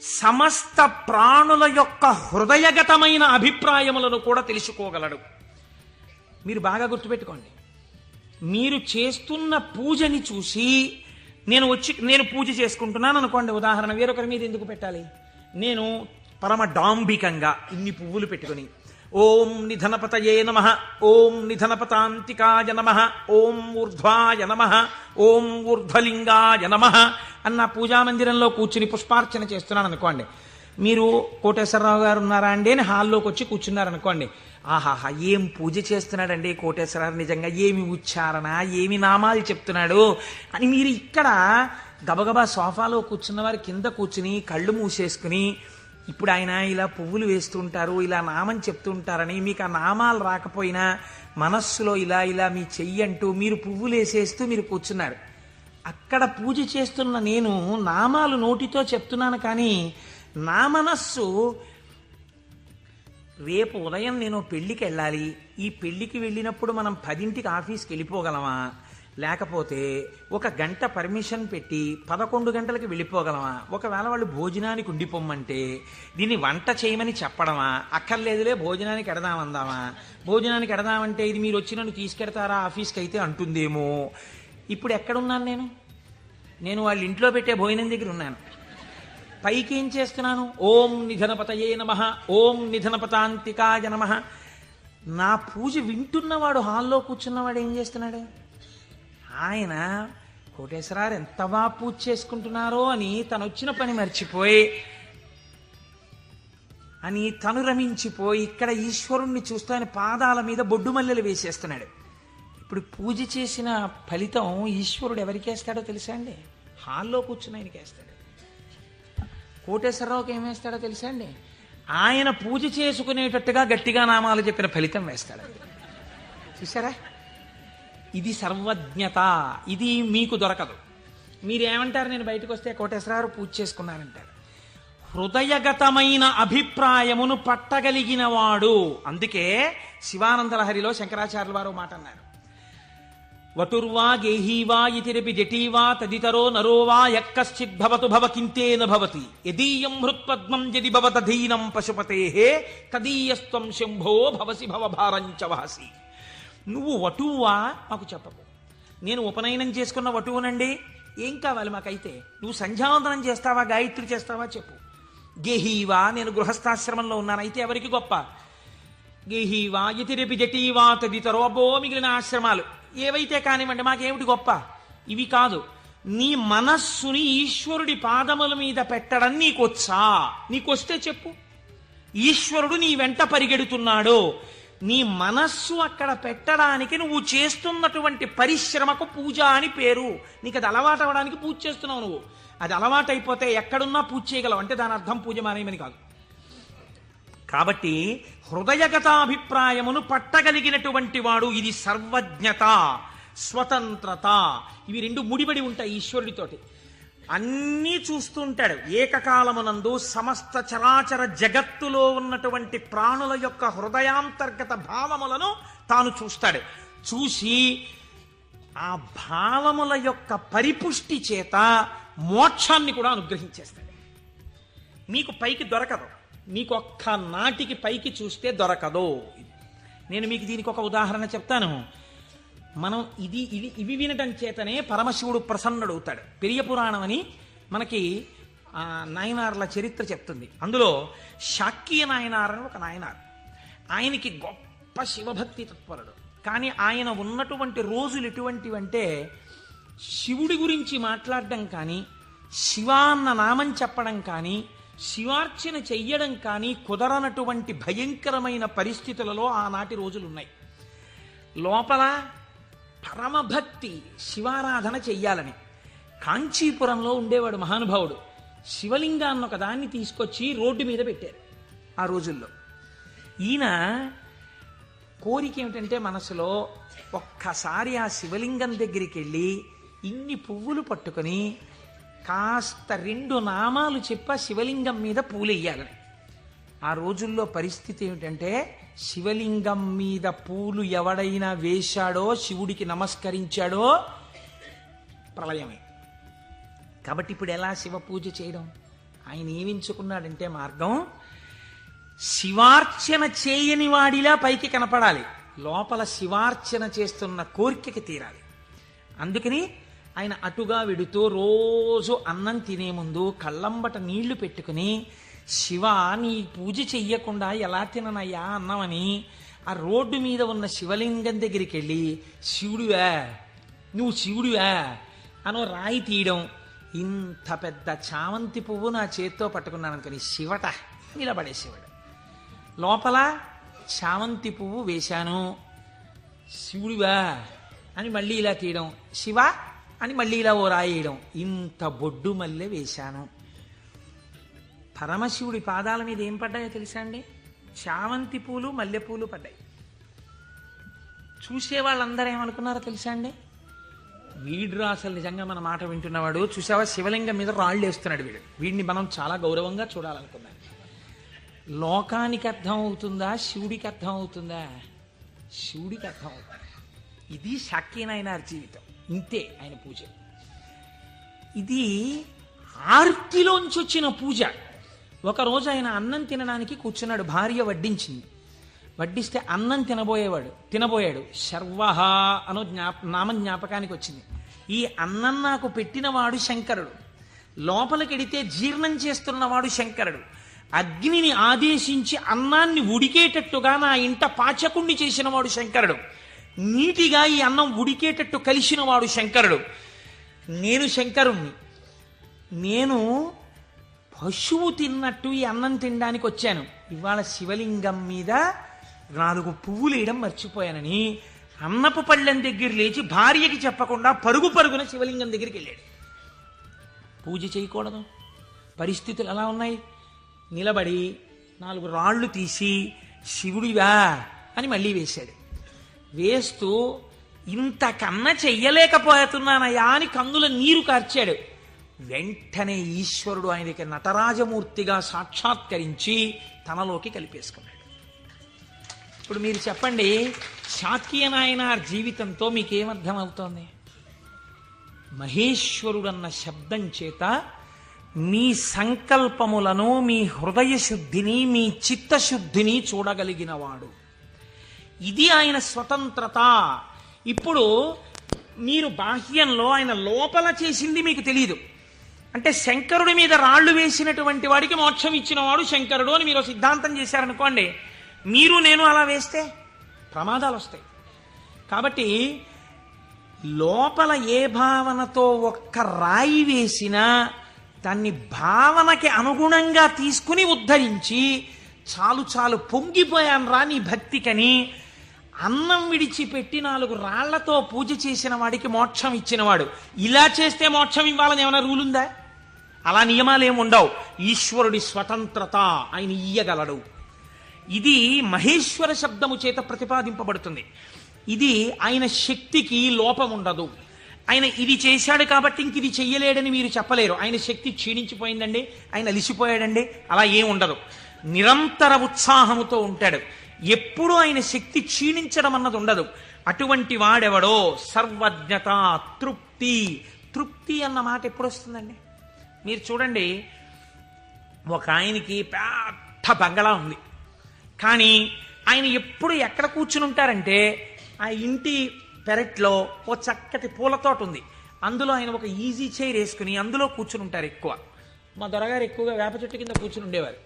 సమస్త ప్రాణుల యొక్క హృదయగతమైన అభిప్రాయములను కూడా తెలుసుకోగలడు. మీరు బాగా గుర్తుపెట్టుకోండి. మీరు చేస్తున్న పూజని చూసి నేను పూజ చేసుకుంటున్నాను అనుకోండి, ఉదాహరణ, వేరొకరి మీద ఎందుకు పెట్టాలి? నేను పరమ డాంబికంగా ఇన్ని పువ్వులు పెట్టుకుని ఓం నిధనపతయే నమః, ఓం నిధనపతాంతికాయ నమః, ఓం ఊర్ధ్వాయ నమః, ఓం ఊర్ధ్వలింగాయ నమః అన్న పూజామందిరంలో కూర్చుని పుష్పార్చన చేస్తున్నాను అనుకోండి. మీరు కోటేశ్వరరావు గారు ఉన్నారా అండి అని హాల్లోకి వచ్చి కూర్చున్నారనుకోండి. ఆహాహా, ఏం పూజ చేస్తున్నాడండి కోటేశ్వరరావు, నిజంగా ఏమి ఉచ్చారణ, ఏమి నామాలు చెప్తున్నాడు అని మీరు ఇక్కడ గబగబా సోఫాలో కూర్చున్న వారి కింద కూర్చుని కళ్ళు మూసేసుకుని, ఇప్పుడు ఆయన ఇలా పువ్వులు వేస్తుంటారు, ఇలా నామం చెప్తుంటారని మీకు ఆ నామాలు రాకపోయినా మనస్సులో ఇలా ఇలా మీ చెయ్యి అంటూ మీరు పువ్వులు వేసేస్తూ మీరు కూర్చున్నారు. అక్కడ పూజ చేస్తున్న నేను నామాలు నోటితో చెప్తున్నాను, కానీ నా మనస్సు రేపు ఉదయం నేను పెళ్ళికి వెళ్ళాలి, ఈ పెళ్ళికి వెళ్ళినప్పుడు మనం 10ంటికి ఆఫీస్కి వెళ్ళిపోగలమా, లేకపోతే 1 గంట పర్మిషన్ పెట్టి 11 గంటలకు వెళ్ళిపోగలమా, ఒకవేళ వాళ్ళు భోజనానికి ఉండిపోమ్మంటే దీన్ని వంట చేయమని చెప్పడమా, అక్కర్లేదులే భోజనానికి ఎడదామందామా, భోజనానికి ఎడదామంటే ఇది మీరు వచ్చి నన్ను తీసుకెడతారా ఆఫీస్కి అయితే అంటుందేమో. ఇప్పుడు ఎక్కడున్నాను నేను వాళ్ళ ఇంట్లో పెట్టే భోజనం దగ్గర ఉన్నాను. పైకి ఏం చేస్తున్నాను? ఓం నిధనపతయే నమః, ఓం నిధనపతాంతికాయ నమః. నా పూజ వింటున్నవాడు, హాల్లో కూర్చున్నవాడు ఏం చేస్తున్నాడు? ఆయన కోటేశ్వరారు ఎంత బాగా పూజ చేసుకుంటున్నారో అని తను వచ్చిన పని మర్చిపోయి తను రమించిపోయి ఇక్కడ ఈశ్వరుణ్ణి చూస్తూ ఆయన పాదాల మీద బొడ్డు మల్లెలు వేసేస్తున్నాడు. ఇప్పుడు పూజ చేసిన ఫలితం ఈశ్వరుడు ఎవరికి వేస్తాడో తెలుసా అండి? హాల్లో కూర్చుని ఆయనకి వేస్తాడు. కోటేశ్వరరావుకి ఏం వేస్తాడో తెలుసా అండి? ఆయన పూజ చేసుకునేటట్టుగా గట్టిగా నామాలు చెప్పిన ఫలితం వేస్తాడు. చూసారా? ఇది సర్వజ్ఞత. ఇది మీకు దొరకదు. మీరేమంటారు? నేను బయటకు వస్తే కోటేశ్వరరావు పూజ చేసుకున్నారంటారు. హృదయగతమైన అభిప్రాయమును పట్టగలిగిన వాడు. అందుకే శివానందలహరిలో శంకరాచార్యుల వారు మాట అన్నారు, వటుర్వా గేహీవా ఇతిరపి జటీవా తదితరో నరోవా యక్కశ్చిద్భవతు భవకింతేన భవతి యదీయం హృత్పద్మం యది భవతధీనం పశుపతేః తదీయస్త్వం శంభో భవసి భవభారంచ వహసి. నువ్వు వటువా మాకు చెప్పకు. నేను ఉపనయనం చేసుకున్న వటువునండి, ఏం కావాలి మాకైతే? నువ్వు సంధ్యావందనం చేస్తావా, గాయత్రి చేస్తావా చెప్పు. గేహీవా, నేను గృహస్థాశ్రమంలో ఉన్నాను, అయితే ఎవరికి గొప్ప? గేహీవా ఇతిరపి జటీవా తదితరో, అబ్బో మిగిలిన ఆశ్రమాలు ఏవైతే కానివ్వండి, మాకేమిటి గొప్ప? ఇవి కాదు. నీ మనస్సుని ఈశ్వరుడి పాదముల మీద పెట్టడం నీకొచ్చా? నీకొస్తే చెప్పు. ఈశ్వరుడు నీ వెంట పరిగెడుతున్నాడు, నీ మనస్సు అక్కడ పెట్టడానికి నువ్వు చేస్తున్నటువంటి పరిశ్రమకు పూజ అని పేరు. నీకు అది అలవాటు అవ్వడానికి పూజ చేస్తున్నావు. నువ్వు అది అలవాటు అయిపోతే ఎక్కడున్నా పూజ చేయగలవు, అంటే దాని అర్థం పూజ మానేయమని కాదు. కాబట్టి హృదయగతాభిప్రాయమును పట్టగలిగినటువంటి వాడు. ఇది సర్వజ్ఞత, స్వతంత్రత. ఇవి 2 ముడిపడి ఉంటాయి ఈశ్వరుడితోటి. అన్నీ చూస్తుంటాడు ఏకకాలమునందు. సమస్త చరాచర జగత్తులో ఉన్నటువంటి ప్రాణుల యొక్క హృదయాంతర్గత భావములను తాను చూస్తాడు. చూసి ఆ భావముల యొక్క పరిపుష్టి చేత మోక్షాన్ని కూడా అనుగ్రహించేస్తాడు. మీకు పైకి దొరకదు, మీకు ఒక్క నాటికి పైకి చూస్తే దొరకదు. నేను మీకు దీనికి ఒక ఉదాహరణ చెప్తాను. మనం ఇవి వినటం చేతనే పరమశివుడు ప్రసన్నుడవుతాడు. పెరియ పురాణం అని మనకి నాయనార్ల చరిత్ర చెప్తుంది. అందులో శాక్య నాయనార్ అని ఒక నాయనార్. ఆయనకి గొప్ప శివభక్తి తత్పరుడు. కానీ ఆయన ఉన్నటువంటి రోజులు ఎటువంటివంటే శివుడి గురించి మాట్లాడడం కానీ, శివాన్న నామం చెప్పడం కానీ, శివార్చన చెయ్యడం కానీ కుదరనటువంటి భయంకరమైన పరిస్థితులలో ఆనాటి రోజులున్నాయి. లోపల పరమభక్తి, శివారాధన చెయ్యాలని. కాంచీపురంలో ఉండేవాడు మహానుభావుడు. శివలింగాన్ని ఒక దాన్ని తీసుకొచ్చి రోడ్డు మీద పెట్టారు ఆ రోజుల్లో. ఈయన కోరిక ఏమిటంటే మనసులో ఒక్కసారి ఆ శివలింగం దగ్గరికి వెళ్ళి ఇన్ని పువ్వులు పట్టుకొని కాస్త 2 నామాలు చెప్ప శివలింగం మీద పూలెయ్యాలని. ఆ రోజుల్లో పరిస్థితి ఏమిటంటే శివలింగం మీద పూలు ఎవడైనా వేశాడో, శివుడికి నమస్కరించాడో ప్రళయమే. కాబట్టి ఇప్పుడు ఎలా శివ పూజ చేయడం? ఆయన ఏమించుకున్నాడంటే మార్గం, శివార్చన చేయని వాడిలా పైకి కనపడాలి, లోపల శివార్చన చేస్తున్న కోరికకి తీరాలి. అందుకని ఆయన అటుగా వెడుతూ రోజు అన్నం తినే ముందు కళ్ళంబట నీళ్లు పెట్టుకుని, శివ నీ పూజ చెయ్యకుండా ఎలా తిననయ్యా అన్నమని ఆ రోడ్డు మీద ఉన్న శివలింగం దగ్గరికి వెళ్ళి, శివుడివా నువ్వు శివుడివా అనో రాయి తీయడం. ఇంత పెద్ద చామంతి పువ్వు నా చేత్తో పట్టుకున్నాను అనుకుని శివట నిలబడే శివుడు. లోపల చామంతి పువ్వు వేశాను, శివుడివా అని మళ్ళీ ఇలా తీయడం, శివ అని మళ్ళీ ఇలా ఓ రాయేయడం. ఇంత బొడ్డు మల్లె వేశాను. పరమశివుడి పాదాల మీద ఏం పడ్డాయో తెలుసా అండి? చామంతి పూలు మల్లెపూలు పడ్డాయి. చూసే వాళ్ళందరూ ఏమనుకున్నారో తెలుసా అండి? వీడు అసలు నిజంగా మన మాట వింటున్నవాడు, చూసావా శివలింగం మీద రాళ్ళు వేస్తున్నాడు వీడు, వీడిని మనం చాలా గౌరవంగా చూడాలనుకున్నాం. లోకానికి అర్థం అవుతుందా, శివుడికి అర్థం అవుతుందా? శివుడికి అర్థం అవుతుంది. ఇది శాక్యనాయనార్ జీవితం, ఇంతే ఆయన పూజ. ఇది ఆర్తిలోంచి వచ్చిన పూజ. ఒకరోజు ఆయన అన్నం తినడానికి కూర్చున్నాడు, భార్య వడ్డించింది. వడ్డిస్తే అన్నం తినబోయాడు. శర్వహ అనో నామం జ్ఞాపకానికి వచ్చింది. ఈ అన్నం నాకు పెట్టినవాడు శంకరుడు, లోపలికెడితే జీర్ణం చేస్తున్నవాడు శంకరుడు, అగ్నిని ఆదేశించి అన్నాన్ని ఉడికేటట్టుగా నా ఇంట పాచకుణ్ణి చేసినవాడు శంకరుడు, నీటిగా ఈ అన్నం ఉడికేటట్టు కలిసినవాడు శంకరుడు. నేను శంకరుణ్ణి, నేను పశువు తిన్నట్టు ఈ అన్నం తినడానికి వచ్చాను. ఇవాళ శివలింగం మీద 4 పువ్వులు వేయడం మర్చిపోయానని అన్నపు పళ్ళెం దగ్గర లేచి భార్యకి చెప్పకుండా పరుగున శివలింగం దగ్గరికి వెళ్ళాడు. పూజ చేయకూడదు, పరిస్థితులు ఎలా ఉన్నాయి? నిలబడి 4 రాళ్ళు తీసి శివుడివా అని మళ్ళీ వేశాడు. వేస్తూ ఇంతకన్నా చెయ్యలేకపోతున్నానయా అని కన్నుల నీరు కార్చాడు. వెంటనే ఈశ్వరుడు ఆయనకి నటరాజమూర్తిగా సాక్షాత్కరించి తనలోకి కలిపేసుకున్నాడు. ఇప్పుడు మీరు చెప్పండి, శాక్యనాయనార్ జీవితంతో మీకేమర్థమవుతోంది? మహేశ్వరుడన్న శబ్దం చేత మీ సంకల్పములను, మీ హృదయ శుద్ధిని, మీ చిత్తశుద్ధిని చూడగలిగినవాడు. ఇది ఆయన స్వతంత్రత. ఇప్పుడు మీరు బాహ్యంలో ఆయన లోపల చేసింది మీకు తెలియదు. అంటే శంకరుడి మీద రాళ్లు వేసినటువంటి వాడికి మోక్షం ఇచ్చినవాడు శంకరుడు అని మీరు సిద్ధాంతం చేశారనుకోండి, మీరు నేను అలా వేస్తే ప్రమాదాలు వస్తాయి. కాబట్టి లోపల ఏ భావనతో ఒక్క రాయి వేసినా దాన్ని భావనకి అనుగుణంగా తీసుకుని ఉద్ధరించి, చాలు పొంగిపోయాను రా నీ భక్తికని అన్నం విడిచిపెట్టి 4 రాళ్లతో పూజ చేసిన వాడికి మోక్షం ఇచ్చినవాడు. ఇలా చేస్తే మోక్షం ఇవ్వాలని ఏమైనా రూల్ ఉందా? అలా నియమాలేం ఉండవు. ఈశ్వరుడి స్వతంత్రత, ఆయన ఇయ్యగలడు. ఇది మహేశ్వర శబ్దము చేత ప్రతిపాదింపబడుతుంది. ఇది ఆయన శక్తికి లోపం ఉండదు. ఆయన ఇది చేశాడు కాబట్టి ఇంక ఇది చెయ్యలేడని మీరు చెప్పలేరు. ఆయన శక్తి క్షీణించిపోయిందండి, ఆయన అలిసిపోయాడండి, అలా ఏం ఉండదు. నిరంతర ఉత్సాహముతో ఉంటాడు. ఎప్పుడు ఆయన శక్తి క్షీణించడం అన్నది ఉండదు. అటువంటి వాడెవడో సర్వజ్ఞత, తృప్తి అన్న మాట ఎప్పుడు వస్తుందండి? మీరు చూడండి, ఒక ఆయనకి పెద్ద బంగళా ఉంది, కానీ ఆయన ఎప్పుడు ఎక్కడ కూర్చుని ఉంటారంటే ఆ ఇంటి పెరట్లో ఓ చక్కటి పూలతోట ఉంది, అందులో ఆయన ఒక ఈజీ చైర్ వేసుకుని అందులో కూర్చుని ఉంటారు. ఎక్కువ మా దొరగారు ఎక్కువగా వేప చెట్టు కింద కూర్చుని ఉండేవారు.